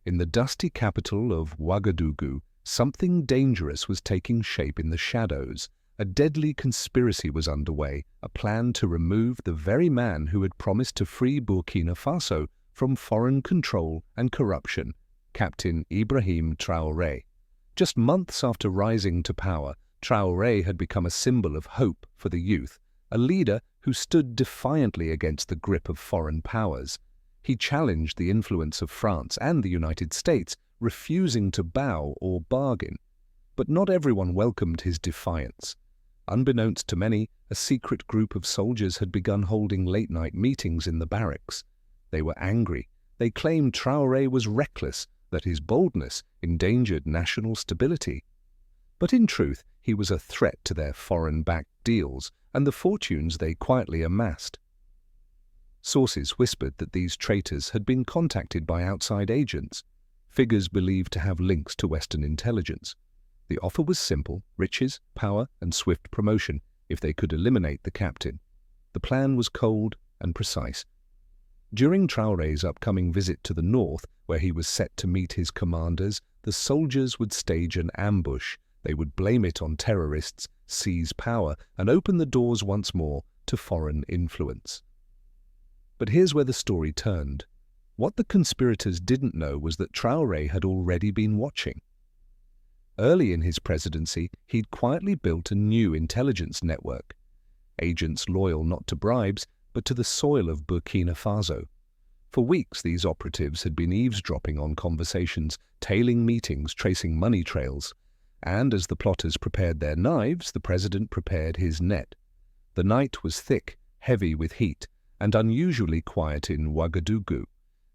In the dusty capital of Ouagadougou, something dangerous was taking shape in the shadows. A deadly conspiracy was underway, a plan to remove the very man who had promised to free Burkina Faso from foreign control and corruption, Captain Ibrahim Traoré. Just months after rising to power, Traoré had become a symbol of hope for the youth, a leader who stood defiantly against the grip of foreign powers. He challenged the influence of France and the United States, refusing to bow or bargain. But not everyone welcomed his defiance. Unbeknownst to many, a secret group of soldiers had begun holding late-night meetings in the barracks. They were angry. They claimed Traoré was reckless, that his boldness endangered national stability. But in truth, he was a threat to their foreign-backed deals and the fortunes they quietly amassed. Sources whispered that these traitors had been contacted by outside agents, figures believed to have links to Western intelligence. The offer was simple: riches, power, and swift promotion if they could eliminate the captain. The plan was cold and precise. During Traoré's upcoming visit to the north, where he was set to meet his commanders, the soldiers would stage an ambush. They would blame it on terrorists, seize power, and open the doors once more to foreign influence. But here's where the story turned. What the conspirators didn't know was that Traoré had already been watching. Early in his presidency, he'd quietly built a new intelligence network. Agents loyal not to bribes, but to the soil of Burkina Faso. For weeks, these operatives had been eavesdropping on conversations, tailing meetings, tracing money trails. And as the plotters prepared their knives, the president prepared his net. The night was thick, heavy with heat, and unusually quiet in Ouagadougou.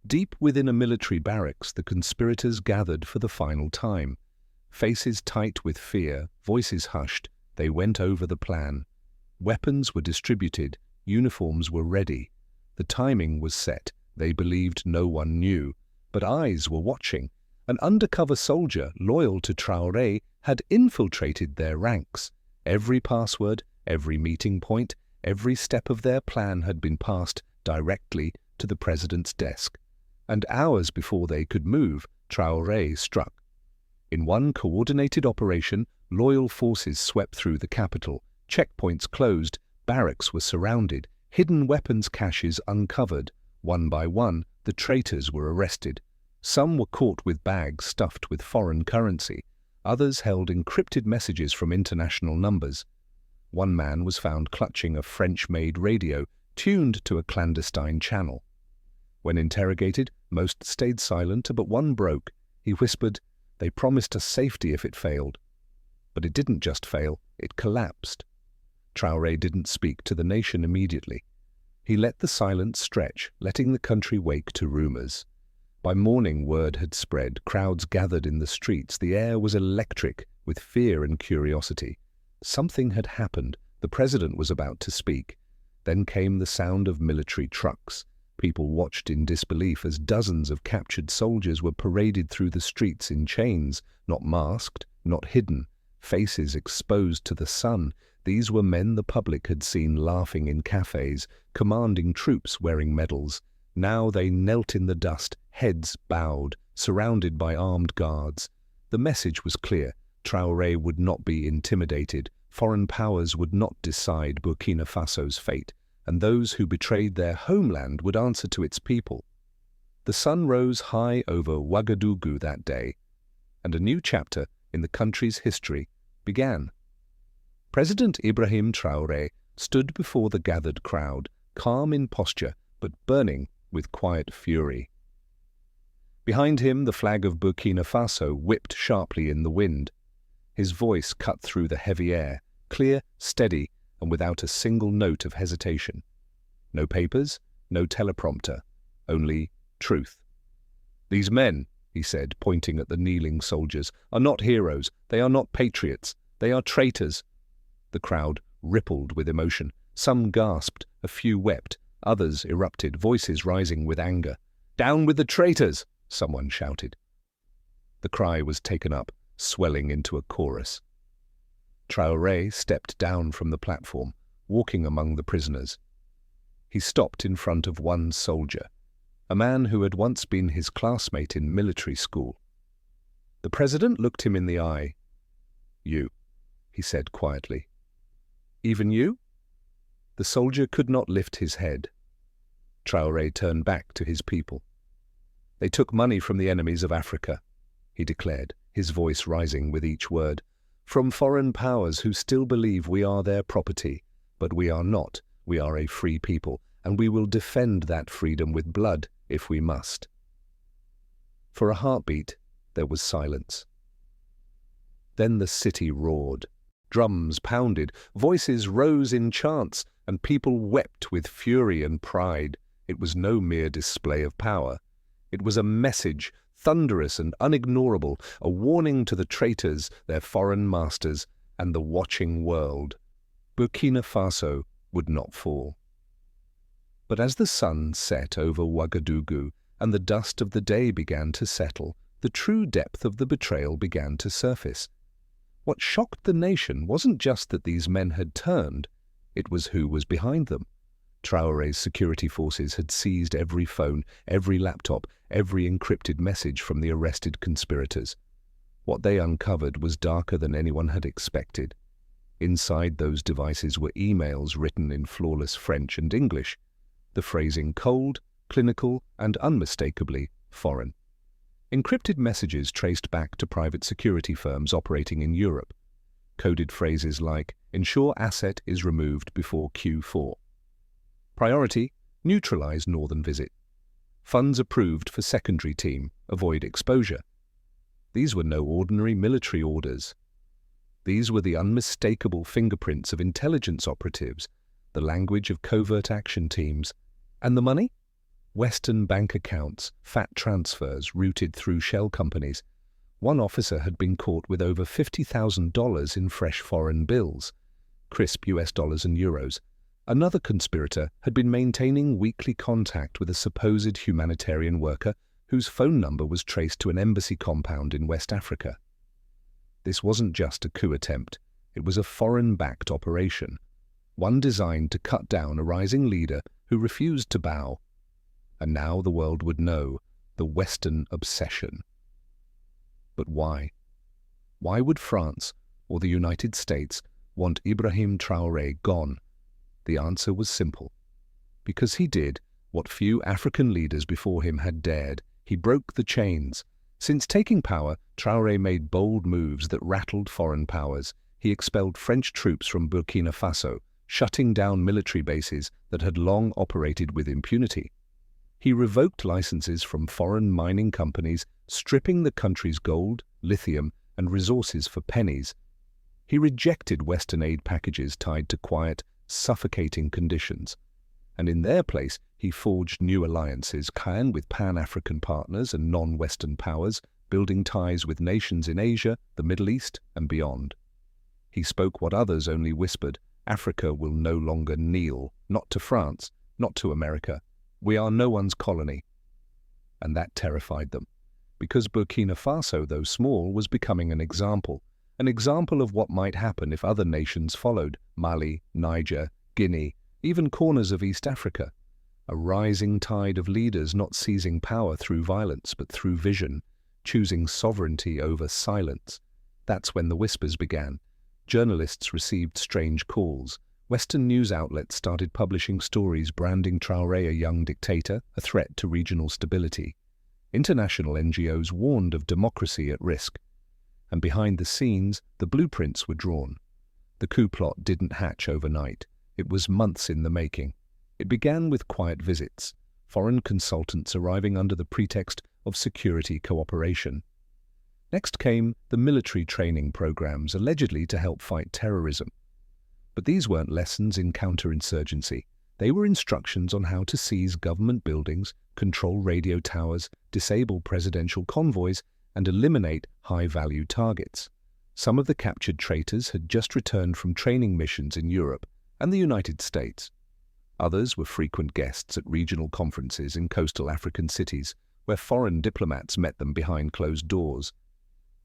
Deep within a military barracks, the conspirators gathered for the final time. Faces tight with fear, voices hushed, they went over the plan. Weapons were distributed, uniforms were ready. The timing was set. They believed no one knew. But eyes were watching. An undercover soldier, loyal to Traoré, had infiltrated their ranks. Every password, every meeting point, every step of their plan had been passed directly to the president's desk. And hours before they could move, Traoré struck. In one coordinated operation, loyal forces swept through the capital. Checkpoints closed, barracks were surrounded, hidden weapons caches uncovered. One by one, the traitors were arrested. Some were caught with bags stuffed with foreign currency. Others held encrypted messages from international numbers. One man was found clutching a French-made radio tuned to a clandestine channel. When interrogated, most stayed silent, but one broke. He whispered, "They promised us safety if it failed." But it didn't just fail, it collapsed. Traoré didn't speak to the nation immediately. He let the silence stretch, letting the country wake to rumors. By morning, word had spread. Crowds gathered in the streets. The air was electric with fear and curiosity. Something had happened. The president was about to speak. Then came the sound of military trucks. People watched in disbelief as dozens of captured soldiers were paraded through the streets in chains, not masked, not hidden, faces exposed to the sun. These were men the public had seen laughing in cafes, commanding troops wearing medals. Now they knelt in the dust, heads bowed, surrounded by armed guards. The message was clear. Traoré would not be intimidated. Foreign powers would not decide Burkina Faso's fate, and those who betrayed their homeland would answer to its people. The sun rose high over Ouagadougou that day, and a new chapter in the country's history began. President Ibrahim Traoré stood before the gathered crowd, calm in posture, but burning with quiet fury. Behind him, the flag of Burkina Faso whipped sharply in the wind. His voice cut through the heavy air, clear, steady, and without a single note of hesitation. No papers, no teleprompter, only truth. "These men," he said, pointing at the kneeling soldiers, "are not heroes. They are not patriots. They are traitors." The crowd rippled with emotion. Some gasped, a few wept, others erupted, voices rising with anger. "Down with the traitors!" someone shouted. The cry was taken up, swelling into a chorus. Traoré stepped down from the platform, walking among the prisoners. He stopped in front of one soldier. a man who had once been his classmate in military school. The president looked him in the eye. "You," he said quietly. "Even you?" The soldier could not lift his head. Traoré turned back to his people. "They took money from the enemies of Africa," he declared, his voice rising with each word, "from foreign powers who still believe we are their property. But we are not. We are a free people, and we will defend that freedom with blood if we must." For a heartbeat, there was silence. Then the city roared. Drums pounded, voices rose in chants, and people wept with fury and pride. It was no mere display of power. It was a message, thunderous and unignorable, a warning to the traitors, their foreign masters, and the watching world. Burkina Faso would not fall. But as the sun set over Ouagadougou and the dust of the day began to settle, the true depth of the betrayal began to surface. What shocked the nation wasn't just that these men had turned, it was who was behind them. Traoré's security forces had seized every phone, every laptop, every encrypted message from the arrested conspirators. What they uncovered was darker than anyone had expected. Inside those devices were emails written in flawless French and English, the phrasing cold, clinical, and unmistakably foreign. Encrypted messages traced back to private security firms operating in Europe. Coded phrases like, "Ensure asset is removed before Q4. Priority, neutralize northern visit. Funds approved for secondary team, avoid exposure." These were no ordinary military orders. These were the unmistakable fingerprints of intelligence operatives, the language of covert action teams. And the money? Western bank accounts, fat transfers routed through shell companies. One officer had been caught with over $50,000 in fresh foreign bills, crisp US dollars and euros. Another conspirator had been maintaining weekly contact with a supposed humanitarian worker whose phone number was traced to an embassy compound in West Africa. This wasn't just a coup attempt, it was a foreign-backed operation, one designed to cut down a rising leader who refused to bow. And now the world would know the Western obsession. But why? Why would France or the United States want Ibrahim Traoré gone? The answer was simple. Because he did what few African leaders before him had dared. He broke the chains. Since taking power, Traoré made bold moves that rattled foreign powers. He expelled French troops from Burkina Faso, shutting down military bases that had long operated with impunity. He revoked licenses from foreign mining companies, stripping the country's gold, lithium, and resources for pennies. He rejected Western aid packages tied to quiet, suffocating conditions. And in their place, he forged new alliances, with Pan-African partners and non-Western powers, building ties with nations in Asia, the Middle East, and beyond. He spoke what others only whispered: Africa will no longer kneel, not to France, not to America. We are no one's colony. And that terrified them, because Burkina Faso, though small, was becoming an example of what might happen if other nations followed: Mali, Niger, Guinea, even corners of East Africa. A rising tide of leaders not seizing power through violence but through vision, choosing sovereignty over silence. That's when the whispers began. Journalists received strange calls. Western news outlets started publishing stories branding Traoré a young dictator, a threat to regional stability. International NGOs warned of democracy at risk. And behind the scenes, the blueprints were drawn. The coup plot didn't hatch overnight. It was months in the making. It began with quiet visits, foreign consultants arriving under the pretext of security cooperation. Next came the military training programs, allegedly to help fight terrorism. But these weren't lessons in counterinsurgency. They were instructions on how to seize government buildings, control radio towers, disable presidential convoys, and eliminate high-value targets. Some of the captured traitors had just returned from training missions in Europe and the United States. Others were frequent guests at regional conferences in coastal African cities, where foreign diplomats met them behind closed doors.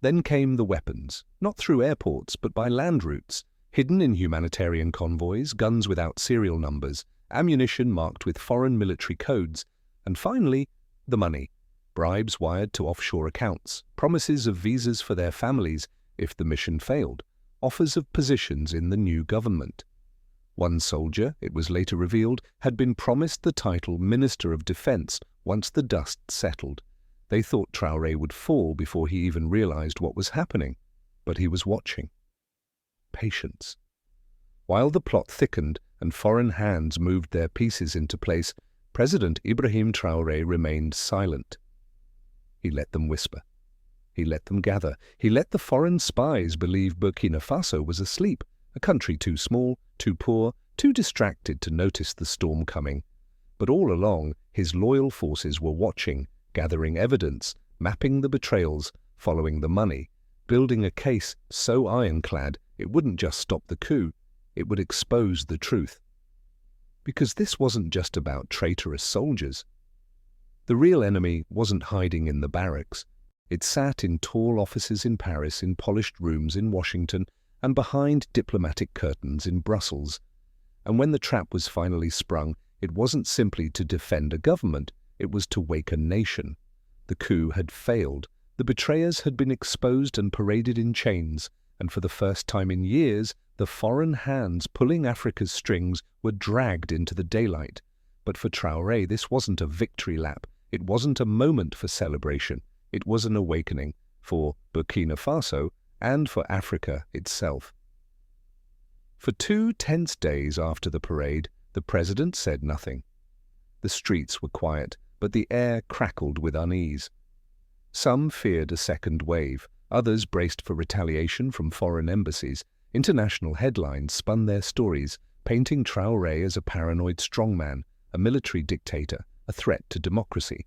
Then came the weapons, not through airports but by land routes, hidden in humanitarian convoys, guns without serial numbers, ammunition marked with foreign military codes, And finally, the money. Bribes wired to offshore accounts, promises of visas for their families if the mission failed, offers of positions in the new government. One soldier, it was later revealed, had been promised the title Minister of Defense once the dust settled. They thought Traoré would fall before he even realized what was happening, but he was watching. Patience. While the plot thickened and foreign hands moved their pieces into place, President Ibrahim Traoré remained silent. He let them whisper. He let them gather. He let the foreign spies believe Burkina Faso was asleep, a country too small, too poor, too distracted to notice the storm coming. But all along, his loyal forces were watching, gathering evidence, mapping the betrayals, following the money, building a case so ironclad it wouldn't just stop the coup, it would expose the truth. Because this wasn't just about traitorous soldiers. The real enemy wasn't hiding in the barracks. It sat in tall offices in Paris, in polished rooms in Washington, and behind diplomatic curtains in Brussels. And when the trap was finally sprung, it wasn't simply to defend a government, it was to wake a nation. The coup had failed. The betrayers had been exposed and paraded in chains, and for the first time in years, the foreign hands pulling Africa's strings were dragged into the daylight. But for Traoré, this wasn't a victory lap. It wasn't a moment for celebration. It was an awakening for Burkina Faso and for Africa itself. For 2 tense days after the parade, the president said nothing. The streets were quiet, but the air crackled with unease. Some feared a second wave. Others braced for retaliation from foreign embassies. International headlines spun their stories, painting Traoré as a paranoid strongman, a military dictator, a threat to democracy.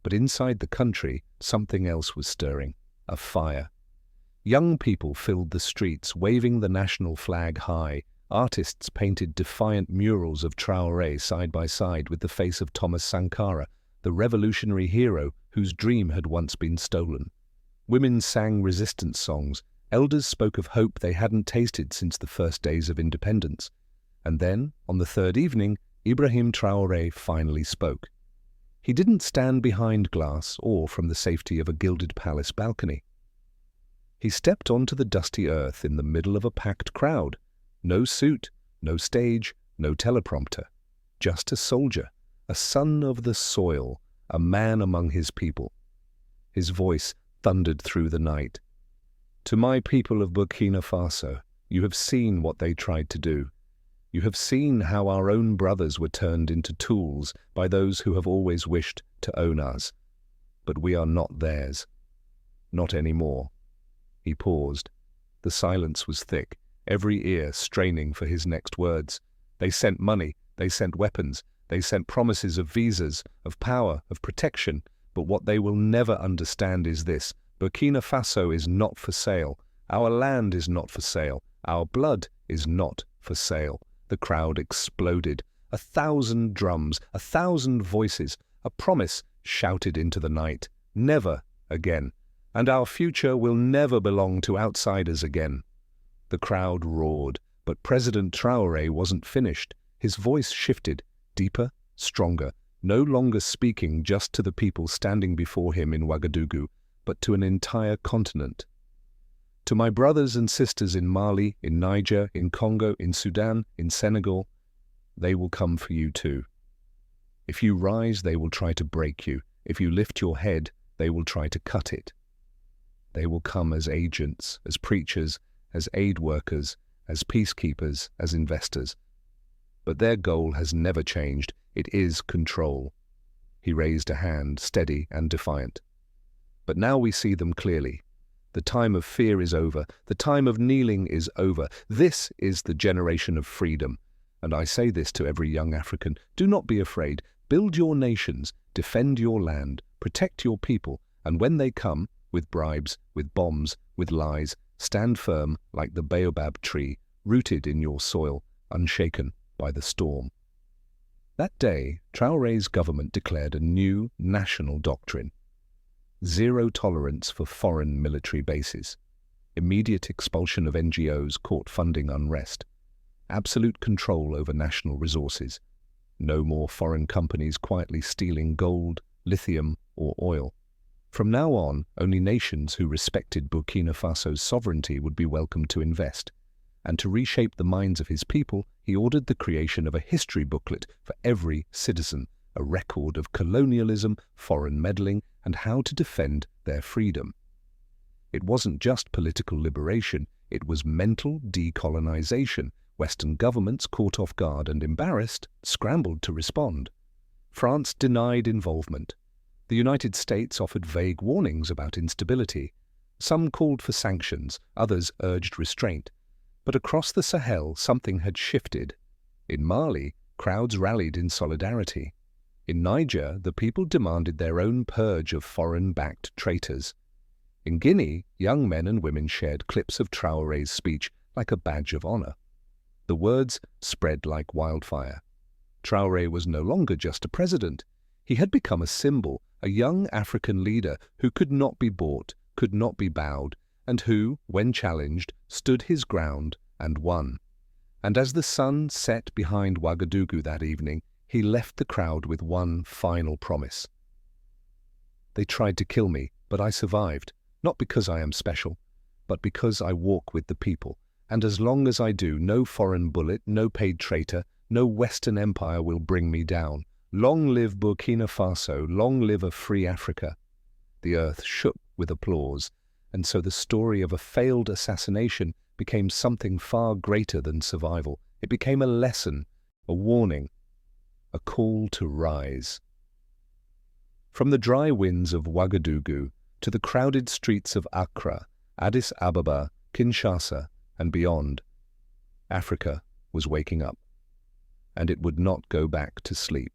But inside the country, something else was stirring, a fire. Young people filled the streets, waving the national flag high. Artists painted defiant murals of Traoré side by side with the face of Thomas Sankara, the revolutionary hero whose dream had once been stolen. Women sang resistance songs. Elders spoke of hope they hadn't tasted since the first days of independence. And then, on the third evening, Ibrahim Traoré finally spoke. He didn't stand behind glass or from the safety of a gilded palace balcony. He stepped onto the dusty earth in the middle of a packed crowd. No suit, no stage, no teleprompter. Just a soldier, a son of the soil, a man among his people. His voice thundered through the night. To my people of Burkina Faso, you have seen what they tried to do. You have seen how our own brothers were turned into tools by those who have always wished to own us. But we are not theirs. Not anymore. He paused. The silence was thick, every ear straining for his next words. They sent money, they sent weapons, they sent promises of visas, of power, of protection. But what they will never understand is this: Burkina Faso is not for sale. Our land is not for sale. Our blood is not for sale. The crowd exploded. 1,000 drums, 1,000 voices, a promise shouted into the night. Never again. And our future will never belong to outsiders again. The crowd roared, but President Traoré wasn't finished. His voice shifted, deeper, stronger, no longer speaking just to the people standing before him in Ouagadougou, but to an entire continent. To my brothers and sisters in Mali, in Niger, in Congo, in Sudan, in Senegal, they will come for you too. If you rise, they will try to break you. If you lift your head, they will try to cut it. They will come as agents, as preachers, as aid workers, as peacekeepers, as investors. But their goal has never changed. It is control. He raised a hand, steady and defiant. But now we see them clearly. The time of fear is over. The time of kneeling is over. This is the generation of freedom. And I say this to every young African: do not be afraid. Build your nations, defend your land, protect your people, and when they come, with bribes, with bombs, with lies, stand firm like the baobab tree, rooted in your soil, unshaken by the storm. That day, Traoré's government declared a new national doctrine. Zero tolerance for foreign military bases. Immediate expulsion of NGOs caught funding unrest. Absolute control over national resources. No more foreign companies quietly stealing gold, lithium, or oil. From now on, only nations who respected Burkina Faso's sovereignty would be welcome to invest. And to reshape the minds of his people, he ordered the creation of a history booklet for every citizen, a record of colonialism, foreign meddling, and how to defend their freedom. It wasn't just political liberation, it was mental decolonization. Western governments, caught off guard and embarrassed, scrambled to respond. France denied involvement. The United States offered vague warnings about instability. Some called for sanctions, others urged restraint. But across the Sahel, something had shifted. In Mali, crowds rallied in solidarity. In Niger, the people demanded their own purge of foreign-backed traitors. In Guinea, young men and women shared clips of Traoré's speech like a badge of honor. The words spread like wildfire. Traoré was no longer just a president. He had become a symbol, a young African leader who could not be bought, could not be bowed, and who, when challenged, stood his ground and won. And as the sun set behind Ouagadougou that evening, he left the crowd with one final promise. They tried to kill me, but I survived, not because I am special, but because I walk with the people. And as long as I do, no foreign bullet, no paid traitor, no Western empire will bring me down. Long live Burkina Faso, long live a free Africa. The earth shook with applause, and so the story of a failed assassination became something far greater than survival. It became a lesson, a warning, a call to rise. From the dry winds of Ouagadougou to the crowded streets of Accra, Addis Ababa, Kinshasa, and beyond, Africa was waking up, and it would not go back to sleep.